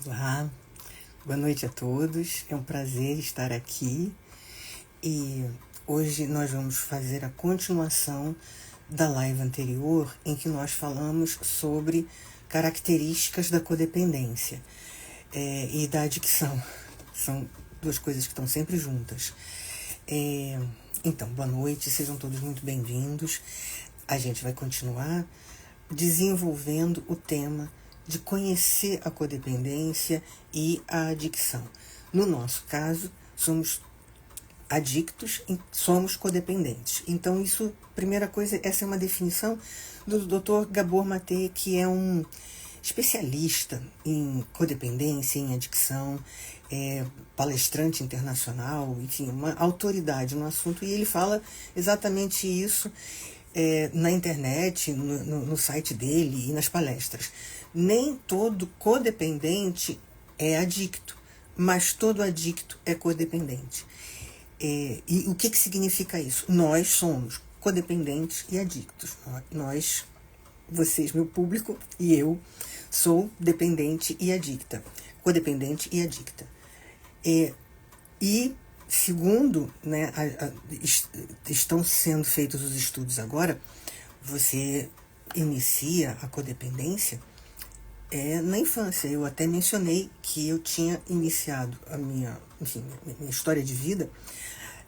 Olá, boa noite a todos. É um prazer estar aqui e hoje nós vamos fazer a continuação da live anterior em que nós falamos sobre características da codependência e da adicção. São duas coisas que estão sempre juntas. Então, boa noite, sejam todos muito bem-vindos. A gente vai continuar desenvolvendo o tema de conhecer a codependência e a adicção. No nosso caso, somos adictos, somos codependentes. Então, isso, primeira coisa, essa é uma definição do Dr. Gabor Mate, que é um especialista em codependência, em adicção, palestrante internacional, enfim, uma autoridade no assunto, e ele fala exatamente isso na internet, no site dele e nas palestras. Nem todo codependente é adicto, mas todo adicto é codependente. E o que significa isso? Nós somos codependentes e adictos. Nós, vocês, meu público, e eu sou dependente e adicta. Codependente e adicta. E segundo, né, estão sendo feitos os estudos agora, você inicia a codependência na infância. Eu até mencionei que eu tinha iniciado a minha história de vida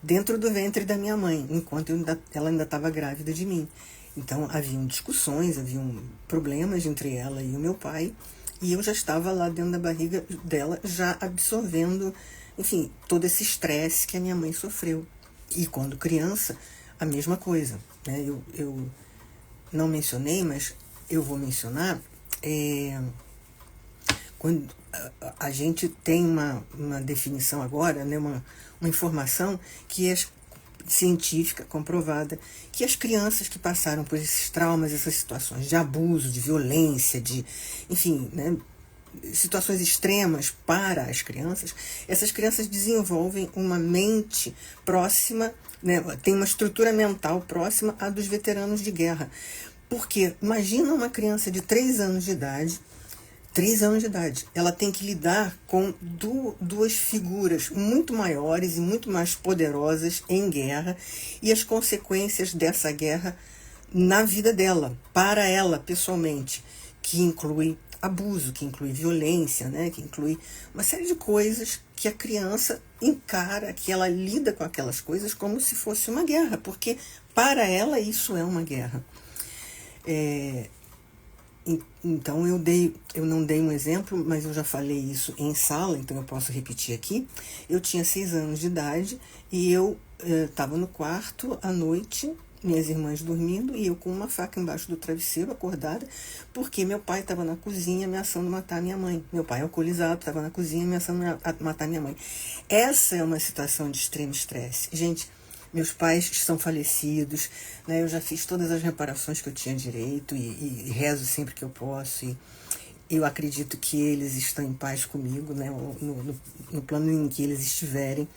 dentro do ventre da minha mãe, enquanto ela ainda estava grávida de mim. Então, haviam discussões, haviam problemas entre ela e o meu pai, e eu já estava lá dentro da barriga dela, já absorvendo, enfim, todo esse estresse que a minha mãe sofreu. E quando criança, a mesma coisa, né? Eu não mencionei, mas eu vou mencionar. Quando a gente tem uma definição agora, né, uma informação que é científica, comprovada, que as crianças que passaram por esses traumas, essas situações de abuso, de violência, de, enfim, né, situações extremas para as crianças, essas crianças desenvolvem uma mente próxima, né, tem uma estrutura mental próxima à dos veteranos de guerra. Porque imagina uma criança de 3 anos de idade, ela tem que lidar com duas figuras muito maiores e muito mais poderosas em guerra e as consequências dessa guerra na vida dela, para ela pessoalmente, que inclui abuso, que inclui violência, né, que inclui uma série de coisas que a criança encara, que ela lida com aquelas coisas como se fosse uma guerra, porque para ela isso é uma guerra. Então eu não dei um exemplo, mas eu já falei isso em sala, então eu posso repetir aqui. Eu tinha 6 anos de idade e eu estava no quarto à noite, minhas irmãs dormindo, e eu com uma faca embaixo do travesseiro, acordada, porque meu pai estava na cozinha ameaçando matar minha mãe. Meu pai, alcoolizado, estava na cozinha ameaçando matar minha mãe. Essa é uma situação de extremo estresse. Gente, meus pais estão falecidos, né? Eu já fiz todas as reparações que eu tinha direito e rezo sempre que eu posso. E eu acredito que eles estão em paz comigo, né? No plano em que eles estiverem.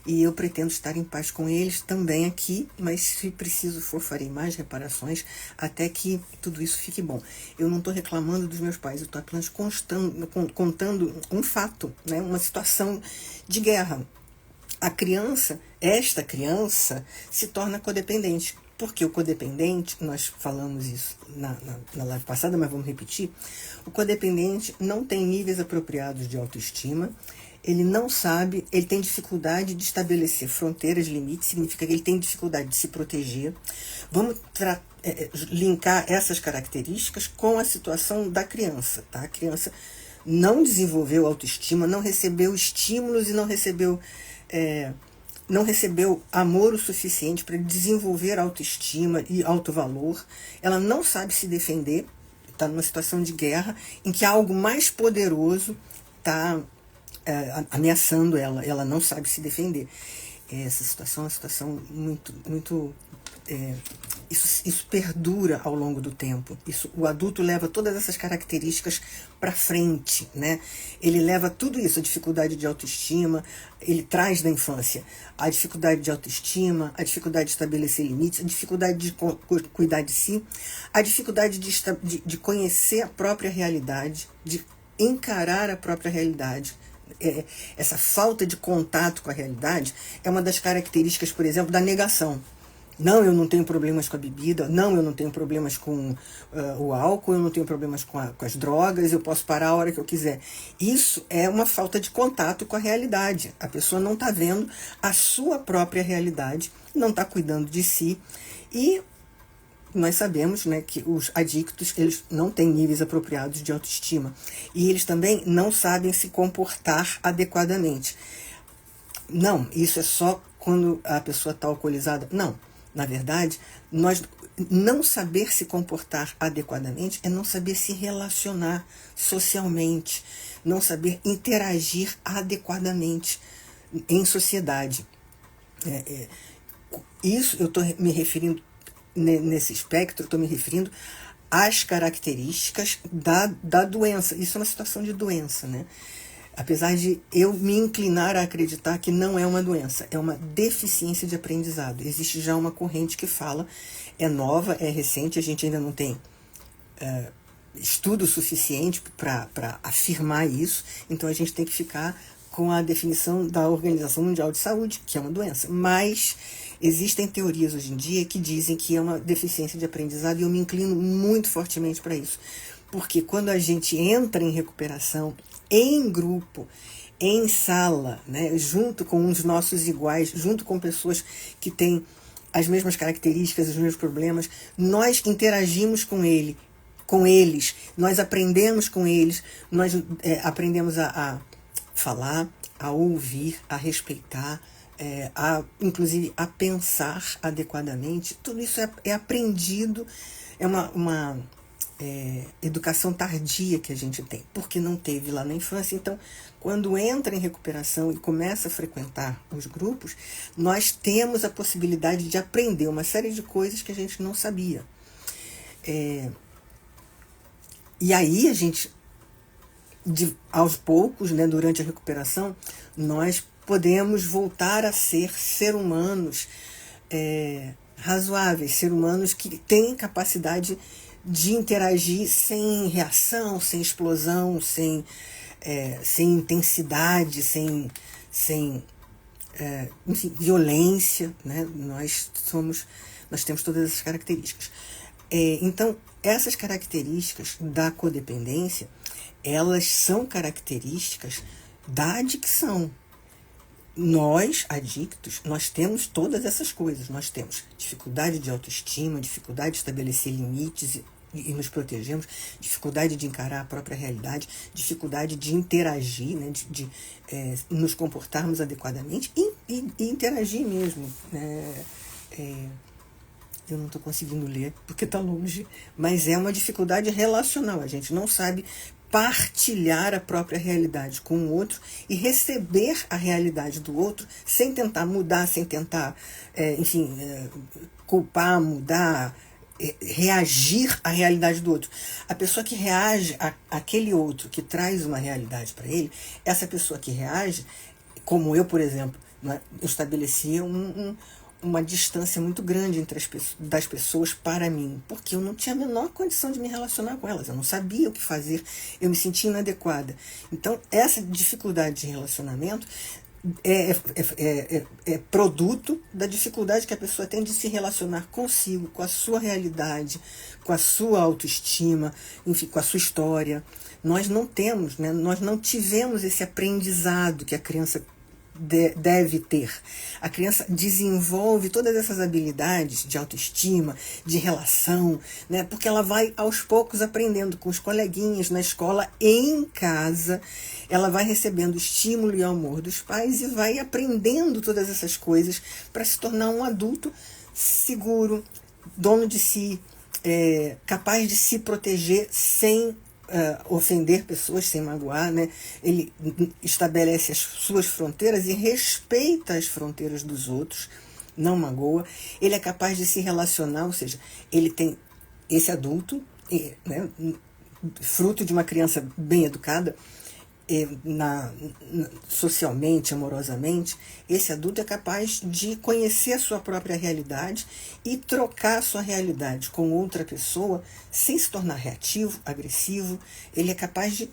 E eu pretendo estar em paz com eles também aqui, mas se preciso for, farei mais reparações até que tudo isso fique bom. Eu não estou reclamando dos meus pais, eu estou apenas contando um fato, né? Uma situação de guerra. Esta criança se torna codependente. Porque o codependente, nós falamos isso na live passada, mas vamos repetir, o codependente não tem níveis apropriados de autoestima, ele não sabe, ele tem dificuldade de estabelecer fronteiras, limites, significa que ele tem dificuldade de se proteger. Vamos linkar essas características com a situação da criança, tá? A criança não desenvolveu autoestima, não recebeu estímulos e não recebeu amor o suficiente para desenvolver autoestima e autovalor. Ela não sabe se defender, está numa situação de guerra em que algo mais poderoso está ameaçando ela. Ela não sabe se defender. Essa situação é uma situação muito isso perdura ao longo do tempo. O adulto leva todas essas características para frente, né? Ele leva tudo isso, a dificuldade de autoestima, ele traz da infância a dificuldade de autoestima, a dificuldade de estabelecer limites, a dificuldade de cuidar de si, a dificuldade de conhecer a própria realidade, de encarar a própria realidade. Essa falta de contato com a realidade é uma das características, por exemplo, da negação. Não, eu não tenho problemas com a bebida, não, eu não tenho problemas com o álcool, eu não tenho problemas com as drogas, eu posso parar a hora que eu quiser. Isso é uma falta de contato com a realidade. A pessoa não está vendo a sua própria realidade, não está cuidando de si. E nós sabemos, né, que os adictos, eles não têm níveis apropriados de autoestima. E eles também não sabem se comportar adequadamente. Não, isso é só quando a pessoa está alcoolizada. Não. Na verdade, nós não saber se comportar adequadamente é não saber se relacionar socialmente, não saber interagir adequadamente em sociedade. Isso eu estou me referindo, nesse espectro, estou me referindo às características da doença. Isso é uma situação de doença, né? Apesar de eu me inclinar a acreditar que não é uma doença, é uma deficiência de aprendizado. Existe já uma corrente que fala, é nova, é recente, a gente ainda não tem estudo suficiente para afirmar isso, então a gente tem que ficar com a definição da Organização Mundial de Saúde, que é uma doença. Mas existem teorias hoje em dia que dizem que é uma deficiência de aprendizado e eu me inclino muito fortemente para isso. Porque quando a gente entra em recuperação, em grupo, em sala, né, junto com os nossos iguais, junto com pessoas que têm as mesmas características, os mesmos problemas, nós interagimos com eles, nós aprendemos com eles, nós aprendemos a falar, a ouvir, a respeitar, inclusive a pensar adequadamente. Tudo isso é aprendido, é uma educação tardia que a gente tem, porque não teve lá na infância. Então, quando entra em recuperação e começa a frequentar os grupos, nós temos a possibilidade de aprender uma série de coisas que a gente não sabia. E aí a gente, aos poucos, né, durante a recuperação, nós podemos voltar a ser humanos razoáveis, ser humanos que têm capacidade de interagir sem reação, sem explosão, sem intensidade, sem enfim, violência, né? Nós temos todas essas características. Então, essas características da codependência, elas são características da adicção. Nós, adictos, nós temos todas essas coisas. Nós temos dificuldade de autoestima, dificuldade de estabelecer limites e nos protegermos, dificuldade de encarar a própria realidade, dificuldade de interagir, né, de nos comportarmos adequadamente e interagir mesmo. Eu não estou conseguindo ler porque está longe, mas é uma dificuldade relacional. A gente não sabe partilhar a própria realidade com o outro e receber a realidade do outro sem tentar mudar, sem tentar, culpar, mudar, reagir à realidade do outro. A pessoa que reage àquele outro que traz uma realidade para ele, essa pessoa que reage, como eu, por exemplo, né, eu estabelecia uma distância muito grande das pessoas para mim, porque eu não tinha a menor condição de me relacionar com elas, eu não sabia o que fazer, eu me sentia inadequada. Então, essa dificuldade de relacionamento é produto da dificuldade que a pessoa tem de se relacionar consigo, com a sua realidade, com a sua autoestima, enfim, com a sua história. Nós não temos, né, nós não tivemos esse aprendizado que a criança deve ter. A criança desenvolve todas essas habilidades de autoestima, de relação, né? Porque ela vai aos poucos aprendendo com os coleguinhas na escola, em casa, ela vai recebendo estímulo e amor dos pais e vai aprendendo todas essas coisas para se tornar um adulto seguro, dono de si, capaz de se proteger sem ofender pessoas, sem magoar, né? Ele estabelece as suas fronteiras e respeita as fronteiras dos outros, não magoa. Ele é capaz de se relacionar, ou seja, ele tem esse adulto, né, fruto de uma criança bem educada, socialmente, amorosamente, esse adulto é capaz de conhecer a sua própria realidade e trocar a sua realidade com outra pessoa sem se tornar reativo, agressivo. Ele é capaz de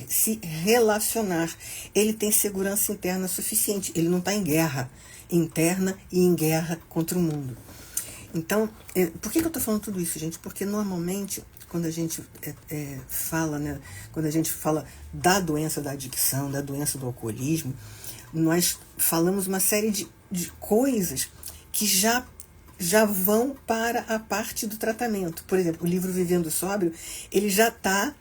se relacionar. Ele tem segurança interna suficiente. Ele não está em guerra interna e em guerra contra o mundo. Então, por que eu estou falando tudo isso, gente? Porque normalmente, quando a gente fala, né, quando a gente fala da doença da adicção, da doença do alcoolismo, nós falamos uma série de coisas que já vão para a parte do tratamento. Por exemplo, o livro Vivendo Sóbrio, ele já está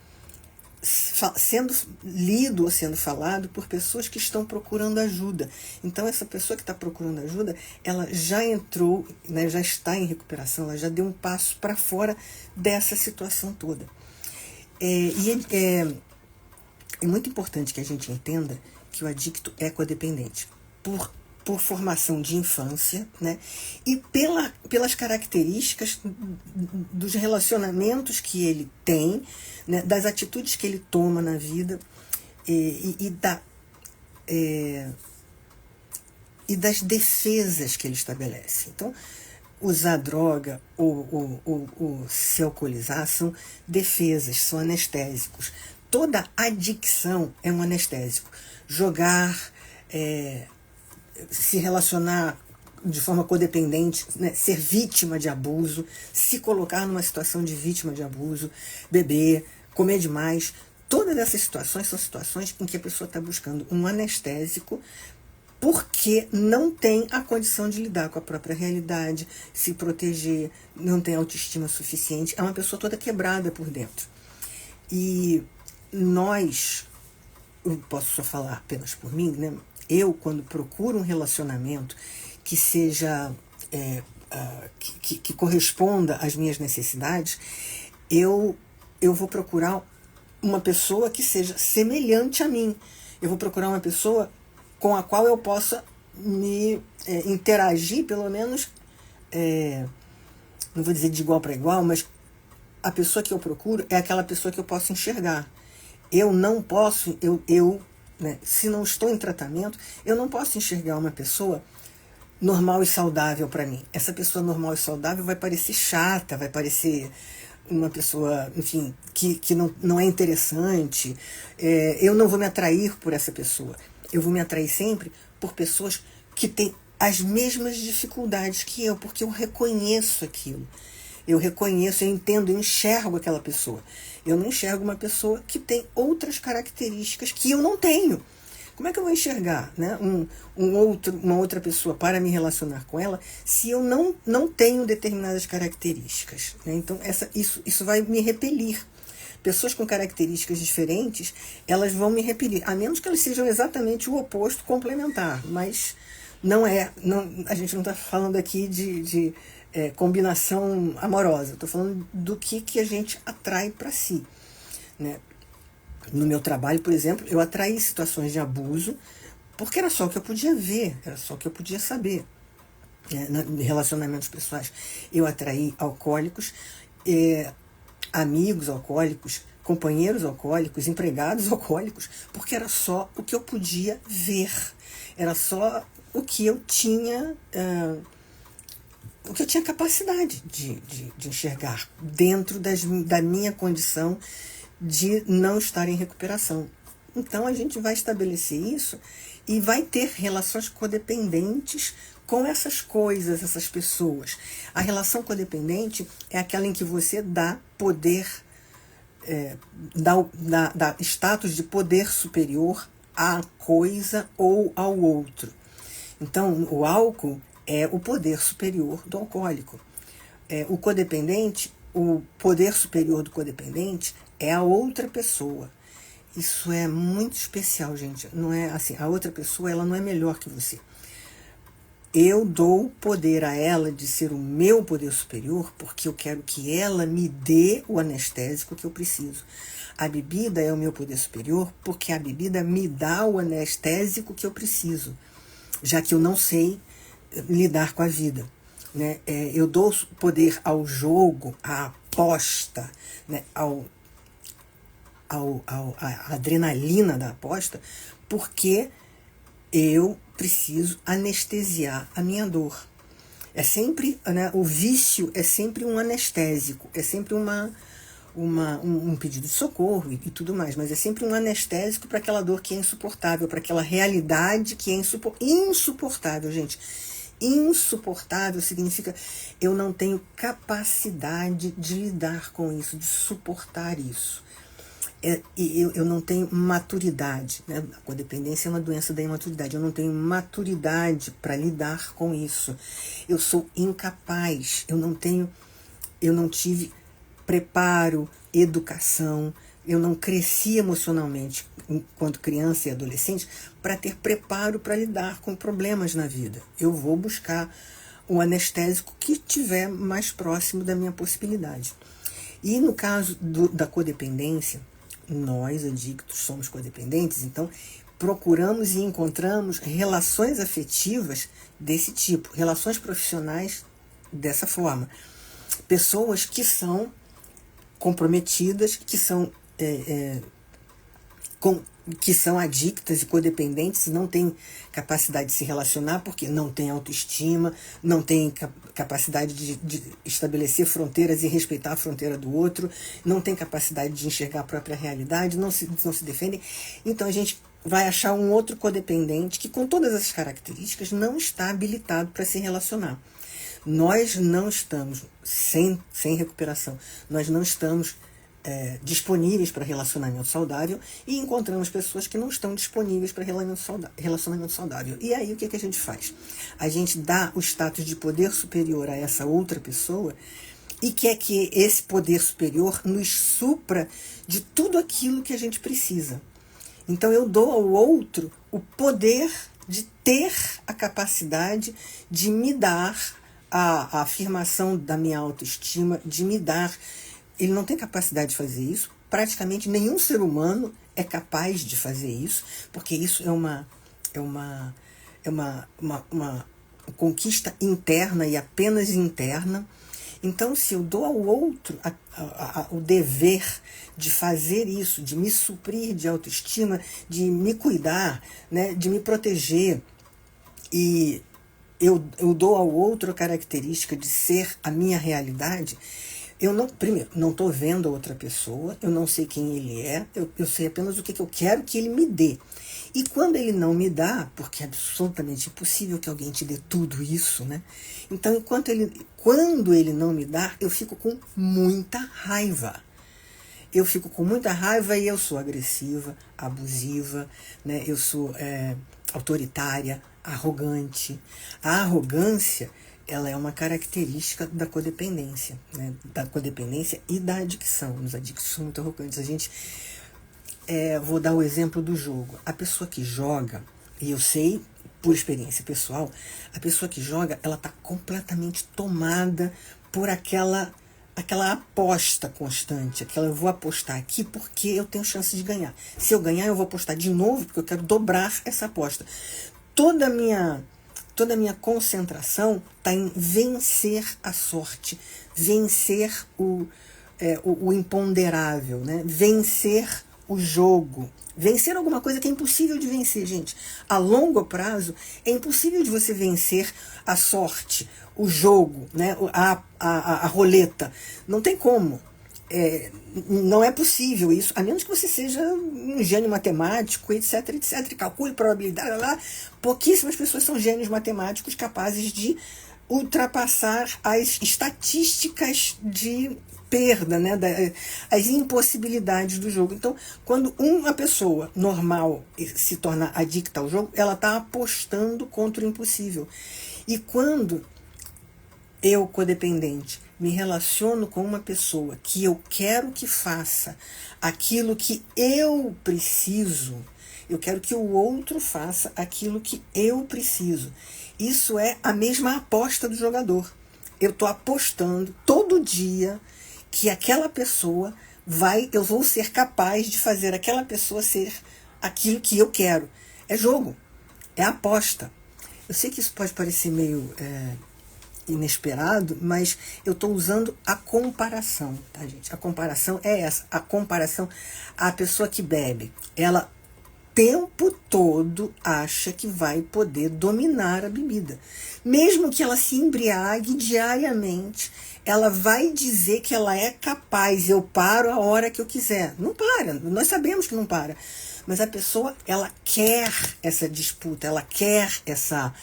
sendo lido ou sendo falado por pessoas que estão procurando ajuda. Então, essa pessoa que está procurando ajuda, ela já entrou, né, já está em recuperação, ela já deu um passo para fora dessa situação toda. É muito importante que a gente entenda que o adicto é codependente por formação de infância, né? E pelas características dos relacionamentos que ele tem, né? Das atitudes que ele toma na vida e das defesas que ele estabelece. Então, usar droga ou se alcoolizar são defesas, são anestésicos. Toda adicção é um anestésico. Jogar, se relacionar de forma codependente, né, ser vítima de abuso, se colocar numa situação de vítima de abuso, beber, comer demais. Todas essas situações são situações em que a pessoa está buscando um anestésico porque não tem a condição de lidar com a própria realidade, se proteger, não tem autoestima suficiente, é uma pessoa toda quebrada por dentro. E nós, eu posso só falar apenas por mim, né? Eu, quando procuro um relacionamento que seja, que corresponda às minhas necessidades, eu vou procurar uma pessoa que seja semelhante a mim. Eu vou procurar uma pessoa com a qual eu possa me interagir, pelo menos, não vou dizer de igual para igual, mas a pessoa que eu procuro é aquela pessoa que eu posso enxergar. Eu não posso, né, se não estou em tratamento, eu não posso enxergar uma pessoa normal e saudável para mim. Essa pessoa normal e saudável vai parecer chata, vai parecer uma pessoa, enfim, que não é interessante. Eu não vou me atrair por essa pessoa. Eu vou me atrair sempre por pessoas que têm as mesmas dificuldades que eu, porque eu reconheço aquilo. Eu reconheço, eu entendo, eu enxergo aquela pessoa. Eu não enxergo uma pessoa que tem outras características que eu não tenho. Como é que eu vou enxergar, né, uma outra pessoa para me relacionar com ela se eu não tenho determinadas características? Né? Então, isso vai me repelir. Pessoas com características diferentes, elas vão me repelir, a menos que elas sejam exatamente o oposto, complementar. Mas a gente não está falando aqui de combinação amorosa. Estou falando do que a gente atrai para si. Né? No meu trabalho, por exemplo, eu atraí situações de abuso porque era só o que eu podia ver, era só o que eu podia saber. Em relacionamentos pessoais, eu atraí alcoólicos, amigos alcoólicos, companheiros alcoólicos, empregados alcoólicos, porque era só o que eu podia ver, era só o que eu tinha... o que eu tinha capacidade de enxergar dentro da minha condição de não estar em recuperação. Então, a gente vai estabelecer isso e vai ter relações codependentes com essas coisas, essas pessoas. A relação codependente é aquela em que você dá poder, dá status de poder superior à coisa ou ao outro. Então, o álcool é o poder superior do alcoólico. O codependente, o poder superior do codependente é a outra pessoa. Isso é muito especial, gente. Não é assim, a outra pessoa, ela não é melhor que você. Eu dou poder a ela de ser o meu poder superior porque eu quero que ela me dê o anestésico que eu preciso. A bebida é o meu poder superior porque a bebida me dá o anestésico que eu preciso, já que eu não sei lidar com a vida. Né? Eu dou poder ao jogo, à aposta, né? a adrenalina da aposta, porque eu preciso anestesiar a minha dor. É sempre, né, o vício é sempre um anestésico, é sempre um pedido de socorro e tudo mais, mas é sempre um anestésico para aquela dor que é insuportável, para aquela realidade que é insuportável, gente. Insuportável significa eu não tenho capacidade de lidar com isso, de suportar isso. Eu não tenho maturidade, né? A codependência é uma doença da imaturidade. Eu não tenho maturidade para lidar com isso. Eu sou incapaz, eu não tive preparo, educação, eu não cresci emocionalmente enquanto criança e adolescente para ter preparo para lidar com problemas na vida. Eu vou buscar o anestésico que estiver mais próximo da minha possibilidade. E no caso da codependência, nós adictos somos codependentes, então procuramos e encontramos relações afetivas desse tipo, relações profissionais dessa forma. Pessoas que são comprometidas, que são adictas e codependentes e não têm capacidade de se relacionar porque não tem autoestima, não tem capacidade de estabelecer fronteiras e respeitar a fronteira do outro, não tem capacidade de enxergar a própria realidade, não se defendem. Então a gente vai achar um outro codependente que, com todas essas características, não está habilitado para se relacionar. Nós não estamos, sem recuperação, nós não estamos disponíveis para relacionamento saudável e encontramos pessoas que não estão disponíveis para relacionamento saudável. E aí o que a gente faz? A gente dá o status de poder superior a essa outra pessoa e quer que esse poder superior nos supra de tudo aquilo que a gente precisa. Então eu dou ao outro o poder de ter a capacidade de me dar a afirmação da minha autoestima, de me dar. Ele não tem capacidade de fazer isso. Praticamente nenhum ser humano é capaz de fazer isso, porque isso é uma conquista interna e apenas interna. Então, se eu dou ao outro o dever de fazer isso, de me suprir de autoestima, de me cuidar, né, de me proteger, e eu dou ao outro a característica de ser a minha realidade, primeiro, não estou vendo a outra pessoa, eu não sei quem ele é, eu sei apenas o que eu quero que ele me dê. E quando ele não me dá, porque é absolutamente impossível que alguém te dê tudo isso, né? Então, quando ele não me dá, eu fico com muita raiva. Eu fico com muita raiva e eu sou agressiva, abusiva, né? Eu sou autoritária, arrogante. A arrogância, ela é uma característica da codependência, né? Da codependência e da adicção. Os adictos são muito arrogantes. Vou dar o exemplo do jogo. A pessoa que joga, e eu sei por experiência pessoal, a pessoa que joga, ela está completamente tomada por aquela aposta constante, eu vou apostar aqui porque eu tenho chance de ganhar. Se eu ganhar, eu vou apostar de novo porque eu quero dobrar essa aposta. Toda a minha concentração está em vencer a sorte, vencer o imponderável, né? Vencer o jogo, vencer alguma coisa que é impossível de vencer, gente. A longo prazo é impossível de você vencer a sorte, o jogo, né? a roleta. Não tem como. Não é possível isso, a menos que você seja um gênio matemático, etc, etc, calcule probabilidade, lá. Pouquíssimas pessoas são gênios matemáticos capazes de ultrapassar as estatísticas de perda, né, as impossibilidades do jogo. Então, quando uma pessoa normal se torna adicta ao jogo, ela está apostando contra o impossível. E quando eu, codependente, me relaciono com uma pessoa que eu quero que faça aquilo que eu preciso, eu quero que o outro faça aquilo que eu preciso. Isso é a mesma aposta do jogador. Eu estou apostando todo dia que aquela pessoa eu vou ser capaz de fazer aquela pessoa ser aquilo que eu quero. É jogo, é aposta. Eu sei que isso pode parecer meio inesperado, mas eu estou usando a comparação, tá, gente? A comparação é essa. A comparação, a pessoa que bebe, ela tempo todo acha que vai poder dominar a bebida. Mesmo que ela se embriague diariamente, ela vai dizer que ela é capaz, eu paro a hora que eu quiser. Não para, nós sabemos que não para. Mas a pessoa, ela quer essa disputa, ela quer essa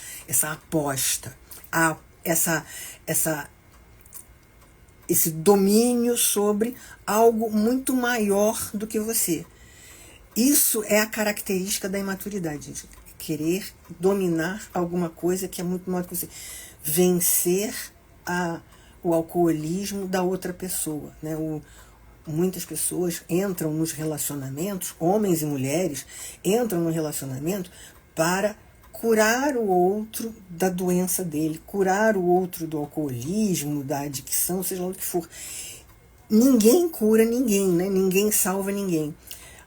aposta, esse domínio sobre algo muito maior do que você. Isso é a característica da imaturidade, gente. Querer dominar alguma coisa que é muito maior do que você. Vencer o alcoolismo da outra pessoa, né? Muitas pessoas entram nos relacionamentos, homens e mulheres, entram no relacionamento para curar o outro da doença dele, curar o outro do alcoolismo, da adicção, seja lá o que for. Ninguém cura ninguém, né? Ninguém salva ninguém.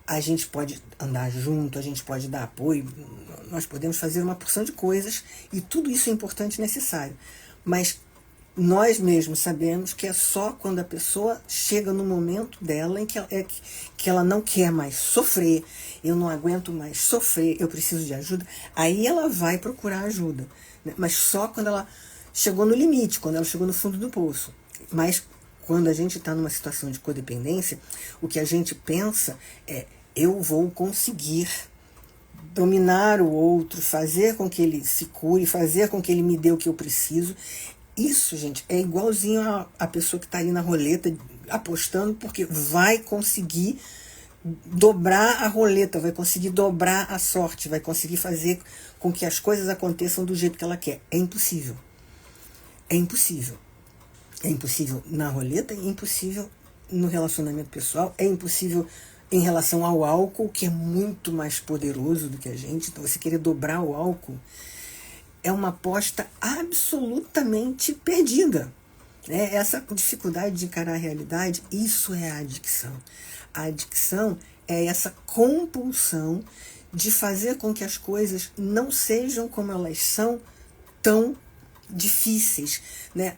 A gente pode andar junto, a gente pode dar apoio, nós podemos fazer uma porção de coisas e tudo isso é importante e necessário. Mas nós mesmos sabemos que é só quando a pessoa chega no momento dela em que ela não quer mais sofrer, eu não aguento mais sofrer, eu preciso de ajuda, aí ela vai procurar ajuda, né? Mas só quando ela chegou no limite, quando ela chegou no fundo do poço. Mas quando a gente está numa situação de codependência, o que a gente pensa é: eu vou conseguir dominar o outro, fazer com que ele se cure, fazer com que ele me dê o que eu preciso. Isso, gente, é igualzinho a pessoa que está ali na roleta apostando, porque vai conseguir dobrar a roleta, vai conseguir dobrar a sorte, vai conseguir fazer com que as coisas aconteçam do jeito que ela quer. É impossível. É impossível. É impossível na roleta, é impossível no relacionamento pessoal, é impossível em relação ao álcool, que é muito mais poderoso do que a gente. Então, você querer dobrar o álcool é uma aposta absolutamente perdida. Essa dificuldade de encarar a realidade, isso é a adicção. A adicção é essa compulsão de fazer com que as coisas não sejam como elas são, tão difíceis, né?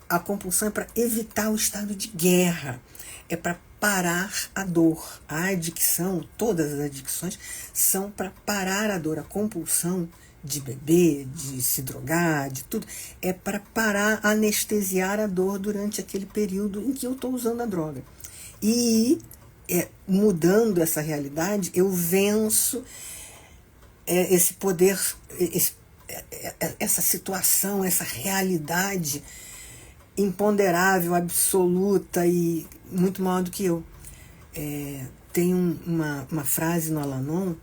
A compulsão é para evitar o estado de guerra, é para parar a dor. A adicção, todas as adicções, são para parar a dor. A compulsão de beber, de se drogar, de tudo, é para parar, anestesiar a dor durante aquele período em que eu estou usando a droga. E mudando essa realidade, eu venço esse poder, essa situação, essa realidade imponderável, absoluta e muito maior do que eu. Tem uma frase no Al-Anon,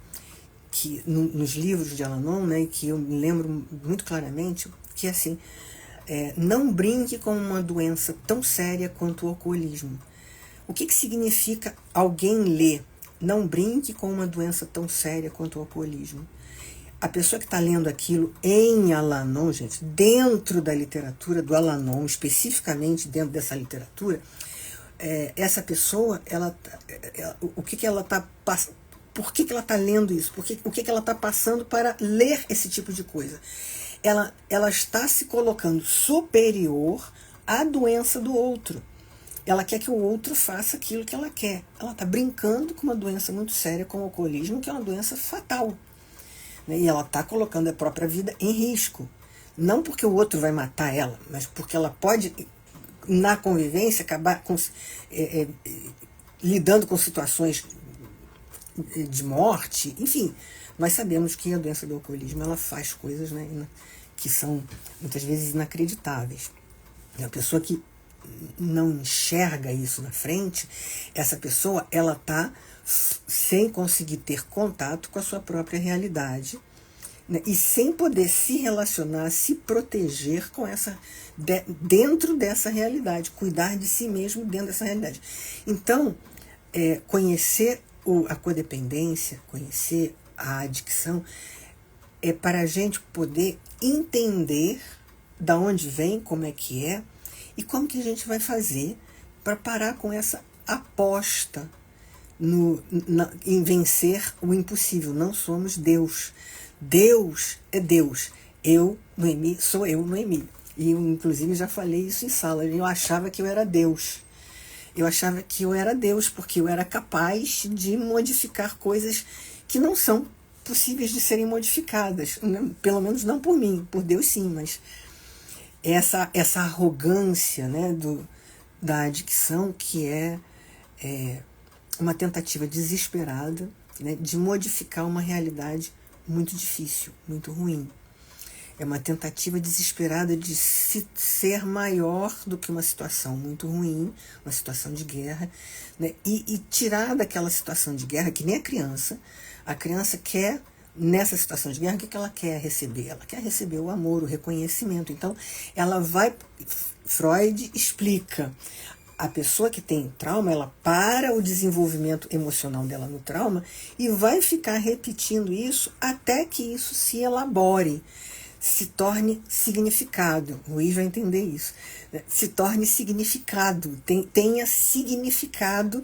que nos livros de Al-Anon, né, que eu me lembro muito claramente, que é assim: não brinque com uma doença tão séria quanto o alcoolismo. O que significa alguém ler não brinque com uma doença tão séria quanto o alcoolismo? A pessoa que está lendo aquilo em Al-Anon, gente, dentro da literatura do Al-Anon, especificamente dentro dessa literatura, essa pessoa, o que ela está passando? Por que ela está lendo isso? O que ela está passando para ler esse tipo de coisa? Ela está se colocando superior à doença do outro. Ela quer que o outro faça aquilo que ela quer. Ela está brincando com uma doença muito séria como o alcoolismo, que é uma doença fatal. E ela está colocando a própria vida em risco. Não porque o outro vai matar ela, mas porque ela pode, na convivência, acabar lidando com situações de morte. Enfim, nós sabemos que a doença do alcoolismo ela faz coisas, né, que são muitas vezes inacreditáveis. A pessoa que não enxerga isso na frente, essa pessoa ela está sem conseguir ter contato com a sua própria realidade, né, e sem poder se relacionar, se proteger com dentro dessa realidade, cuidar de si mesmo dentro dessa realidade. Então, conhecer a codependência, conhecer a adicção, é para a gente poder entender da onde vem, como é que é, e como que a gente vai fazer para parar com essa aposta em vencer o impossível. Não somos Deus. Deus é Deus. Eu, Noemi, sou eu, Noemi. E eu, inclusive, já falei isso em sala. Eu achava que eu era Deus. Eu achava que eu era Deus, porque eu era capaz de modificar coisas que não são possíveis de serem modificadas. Pelo menos não por mim, por Deus sim, mas essa arrogância, né, da adicção, que é uma tentativa desesperada, né, de modificar uma realidade muito difícil, muito ruim. É uma tentativa desesperada de ser maior do que uma situação muito ruim, uma situação de guerra, né? E tirar daquela situação de guerra, que nem a criança quer, nessa situação de guerra, o que ela quer receber? Ela quer receber o amor, o reconhecimento. Então, ela vai... Freud explica, a pessoa que tem trauma, ela para o desenvolvimento emocional dela no trauma e vai ficar repetindo isso até que isso se elabore, se torne significado. O Luiz vai entender isso. Se torne significado, tenha significado,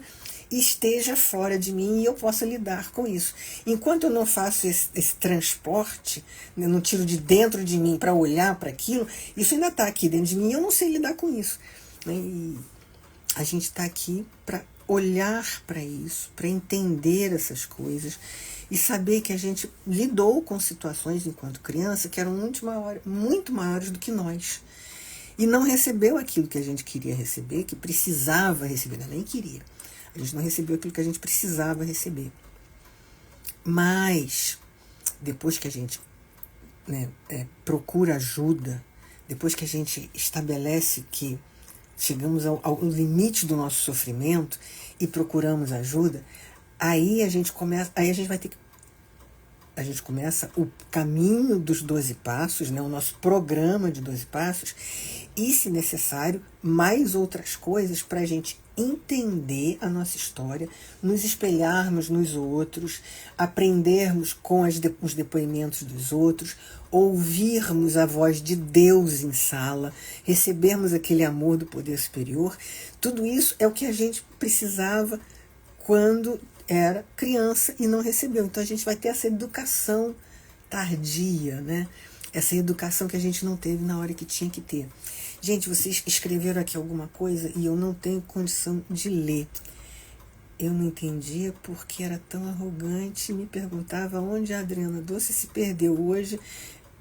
esteja fora de mim e eu possa lidar com isso. Enquanto eu não faço esse transporte, né, não tiro de dentro de mim para olhar para aquilo, isso ainda está aqui dentro de mim e eu não sei lidar com isso. E a gente está aqui para olhar para isso, para entender essas coisas e saber que a gente lidou com situações enquanto criança que eram muito maiores do que nós. E não recebeu aquilo que a gente queria receber, que precisava receber, não, nem queria. A gente não recebeu aquilo que a gente precisava receber. Mas, depois que a gente, né, procura ajuda, depois que a gente estabelece que chegamos ao limite do nosso sofrimento e procuramos ajuda, aí a gente começa o caminho dos 12 passos, né, o nosso programa de 12 passos, e, se necessário, mais outras coisas para a gente entender a nossa história, nos espelharmos nos outros, aprendermos com os depoimentos dos outros, ouvirmos a voz de Deus em sala, recebermos aquele amor do poder superior. Tudo isso é o que a gente precisava quando era criança e não recebeu. Então a gente vai ter essa educação tardia, né? Essa educação que a gente não teve na hora que tinha que ter. Gente, vocês escreveram aqui alguma coisa e eu não tenho condição de ler. Eu não entendia porque era tão arrogante. Me perguntava onde a Adriana Doce se perdeu. Hoje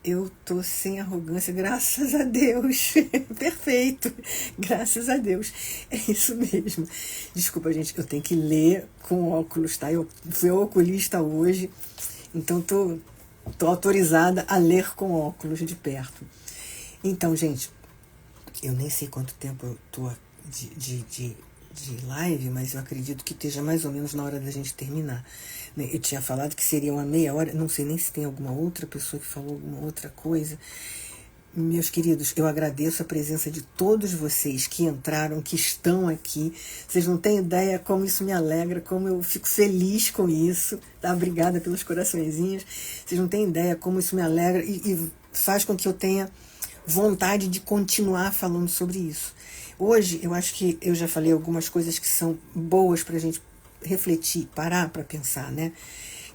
eu tô sem arrogância, graças a Deus. Perfeito, graças a Deus. É isso mesmo. Desculpa, gente, eu tenho que ler com óculos, tá? Eu fui ao oculista hoje, então tô autorizada a ler com óculos de perto. Então, gente, eu nem sei quanto tempo eu tô de live, mas eu acredito que esteja mais ou menos na hora da gente terminar. Eu tinha falado que seria uma meia hora, não sei nem se tem alguma outra pessoa que falou alguma outra coisa. Meus queridos, eu agradeço a presença de todos vocês que entraram, que estão aqui. Vocês não têm ideia como isso me alegra, como eu fico feliz com isso. Tá? Obrigada pelos coraçõezinhos. Vocês não têm ideia como isso me alegra e faz com que eu tenha vontade de continuar falando sobre isso. Hoje, eu acho que eu já falei algumas coisas que são boas para a gente refletir, parar para pensar, né?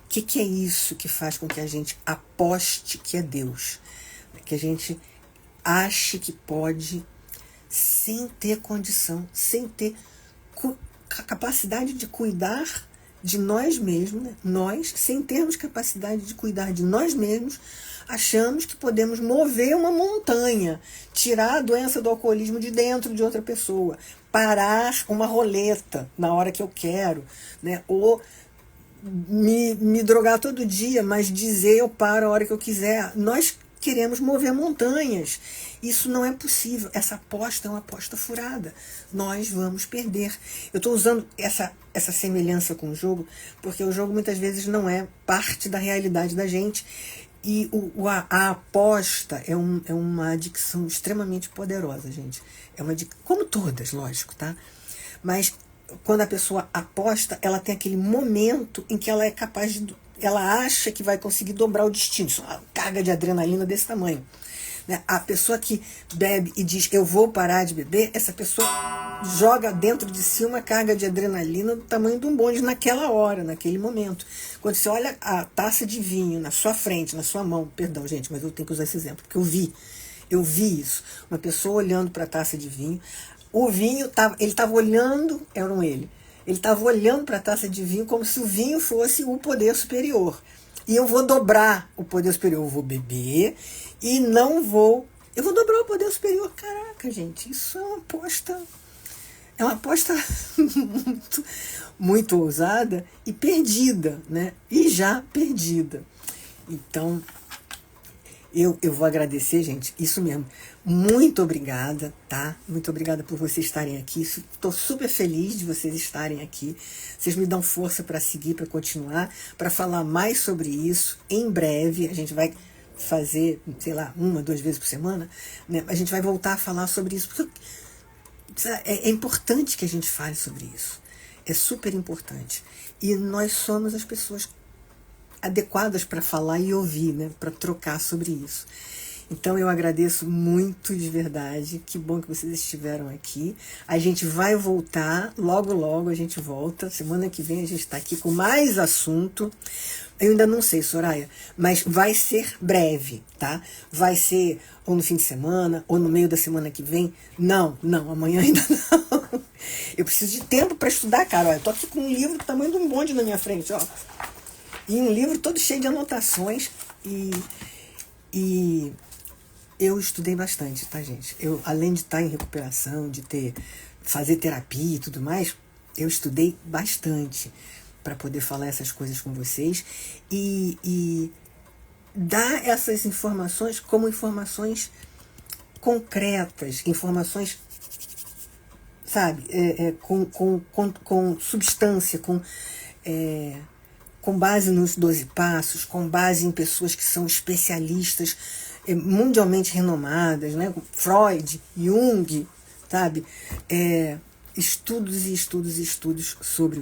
O que é isso que faz com que a gente aposte que é Deus? Que a gente ache que pode, sem ter condição, sem ter capacidade de cuidar de nós mesmos, né? Nós, sem termos capacidade de cuidar de nós mesmos, achamos que podemos mover uma montanha, tirar a doença do alcoolismo de dentro de outra pessoa, parar uma roleta na hora que eu quero, né? Ou me drogar todo dia, mas dizer eu paro a hora que eu quiser. Nós queremos mover montanhas. Isso não é possível. Essa aposta é uma aposta furada. Nós vamos perder. Eu estou usando essa semelhança com o jogo, porque o jogo muitas vezes não é parte da realidade da gente. E a aposta é uma adicção extremamente poderosa, gente. É uma como todas, lógico, tá? Mas quando a pessoa aposta, ela tem aquele momento em que ela é capaz ela acha que vai conseguir dobrar o destino. Isso é uma carga de adrenalina desse tamanho. né? A pessoa que bebe e diz eu vou parar de beber, essa pessoa joga dentro de si uma carga de adrenalina do tamanho de um bonde naquela hora, naquele momento. Quando você olha a taça de vinho na sua frente, na sua mão, perdão, gente, mas eu tenho que usar esse exemplo, porque eu vi isso. Uma pessoa olhando para a taça de vinho, o vinho, ele estava olhando, eram ele estava olhando para a taça de vinho como se o vinho fosse o poder superior. E eu vou dobrar o poder superior, eu vou beber e não vou... Eu vou dobrar o poder superior. Caraca, gente, isso é uma aposta muito, muito ousada e perdida, né? E já perdida. Então, eu vou agradecer, gente, isso mesmo. Muito obrigada, tá? Muito obrigada por vocês estarem aqui. Estou super feliz de vocês estarem aqui. Vocês me dão força para seguir, para continuar, para falar mais sobre isso. Em breve, a gente vai fazer, sei lá, 1, 2 vezes por semana, né? A gente vai voltar a falar sobre isso, porque é importante que a gente fale sobre isso. É super importante. E nós somos as pessoas adequadas para falar e ouvir, né? Para trocar sobre isso. Então eu agradeço muito de verdade. Que bom que vocês estiveram aqui. A gente vai voltar, logo logo a gente volta. Semana que vem a gente está aqui com mais assunto. Eu ainda não sei, Soraya, mas vai ser breve, tá? Vai ser ou no fim de semana, ou no meio da semana que vem. Não, amanhã ainda não. Eu preciso de tempo para estudar, cara. Olha, eu tô aqui com um livro do tamanho de um bonde na minha frente, ó. E um livro todo cheio de anotações. E eu estudei bastante, tá, gente? Eu, além de estar em recuperação, de fazer terapia e tudo mais, eu estudei bastante para poder falar essas coisas com vocês e dar essas informações como informações concretas, informações, sabe, com substância, com base nos 12 passos, com base em pessoas que são especialistas, mundialmente renomadas, né? Freud, Jung, sabe? Estudos e estudos e estudos sobre,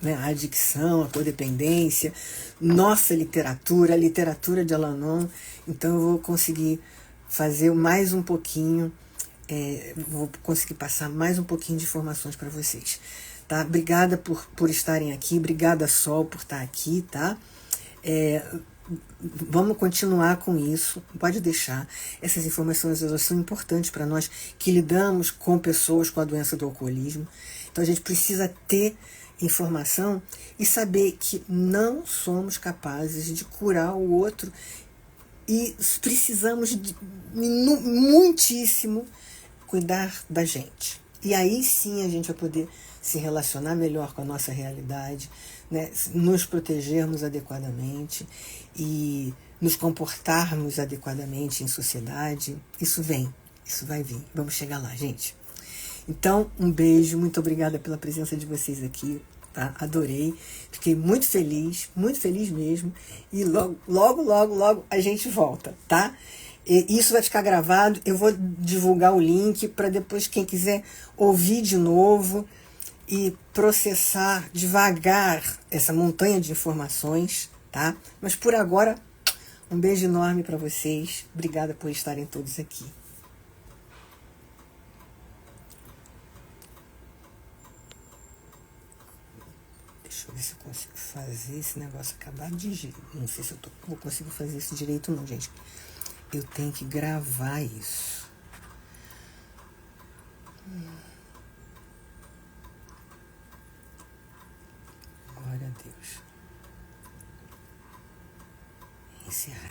né, a adicção, a codependência, nossa literatura, a literatura de Alanon. Então eu vou conseguir fazer mais um pouquinho, vou conseguir passar mais um pouquinho de informações para vocês. Tá? Obrigada por estarem aqui, obrigada Sol por estar aqui, tá? Vamos continuar com isso, pode deixar. Essas informações elas são importantes para nós que lidamos com pessoas com a doença do alcoolismo. Então a gente precisa ter informação e saber que não somos capazes de curar o outro e precisamos muitíssimo cuidar da gente. E aí sim a gente vai poder se relacionar melhor com a nossa realidade, né? Nos protegermos adequadamente e nos comportarmos adequadamente em sociedade. Isso vai vir. Vamos chegar lá, gente. Então, um beijo, muito obrigada pela presença de vocês aqui, tá? Adorei, fiquei muito feliz mesmo. E logo a gente volta, tá? Isso vai ficar gravado, eu vou divulgar o link para depois quem quiser ouvir de novo e processar devagar essa montanha de informações, tá? Mas por agora, um beijo enorme para vocês. Obrigada por estarem todos aqui. Deixa eu ver se eu consigo fazer esse negócio acabar de jeito. Não sei se eu vou conseguir fazer isso direito não, gente. Eu tenho que gravar isso. Glória a Deus. Encerrar.